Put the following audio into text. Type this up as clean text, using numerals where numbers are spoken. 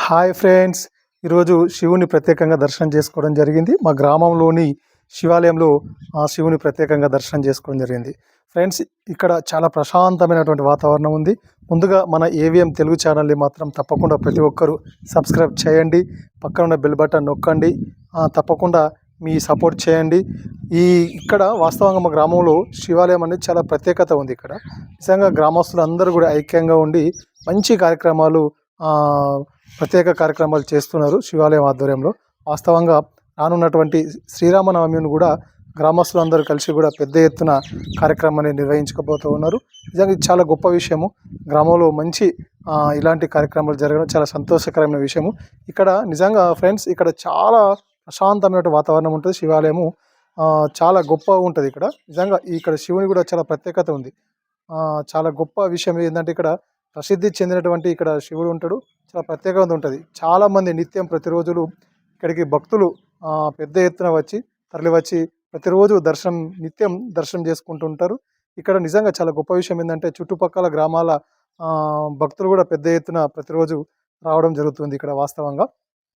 Hi friends, ఈరోజు శివుని ప్రత్యేకంగా దర్శనం చేసుకోవడం జరిగింది. మా గ్రామంలోని శివాలయంలో ఆ శివుని ప్రత్యేకంగా దర్శనం చేసుకోవడం జరిగింది. ఫ్రెండ్స్, ఇక్కడ చాలా ప్రశాంతమైనటువంటి వాతావరణం ఉంది. ముందుగా మన ఏవిఎం తెలుగు ఛానల్ని మాత్రం తప్పకుండా ప్రతి ఒక్కరూ సబ్స్క్రైబ్ చేయండి. పక్కన ఉన్న బెల్ బటన్ నొక్కండి. తప్పకుండా మీ సపోర్ట్ చేయండి. ఇక్కడ వాస్తవంగా మా గ్రామంలో శివాలయం అనేది చాలా ప్రత్యేకత ఉంది. ఇక్కడ నిజంగా గ్రామస్తులు అందరూ కూడా ఐక్యంగా ఉండి మంచి కార్యక్రమాలు, ప్రత్యేక కార్యక్రమాలు చేస్తున్నారు శివాలయం ఆధ్వర్యంలో. వాస్తవంగా రానున్నటువంటి శ్రీరామనవమిని కూడా గ్రామస్తులందరూ కలిసి కూడా పెద్ద ఎత్తున కార్యక్రమాన్ని నిర్వహించకపోతూ ఉన్నారు. నిజంగా ఇది చాలా గొప్ప విషయము. గ్రామంలో మంచి ఇలాంటి కార్యక్రమాలు జరగడం చాలా సంతోషకరమైన విషయము. ఇక్కడ నిజంగా ఫ్రెండ్స్, ఇక్కడ చాలా ప్రశాంతమైన వాతావరణం ఉంటుంది. శివాలయము చాలా గొప్పగా ఉంటుంది. ఇక్కడ నిజంగా ఇక్కడ శివుని కూడా చాలా ప్రత్యేకత ఉంది. చాలా గొప్ప విషయం ఏంటంటే, ఇక్కడ ప్రసిద్ధి చెందినటువంటి ఇక్కడ శివుడు ఉంటాడు. చాలా ప్రత్యేకంగా ఉంటుంది. చాలామంది నిత్యం ప్రతిరోజులు ఇక్కడికి భక్తులు పెద్ద ఎత్తున తరలివచ్చి ప్రతిరోజు నిత్యం దర్శనం చేసుకుంటూ ఉంటారు. ఇక్కడ నిజంగా చాలా గొప్ప విషయం ఏంటంటే, చుట్టుపక్కల గ్రామాల భక్తులు కూడా పెద్ద ఎత్తున ప్రతిరోజు రావడం జరుగుతుంది ఇక్కడ వాస్తవంగా.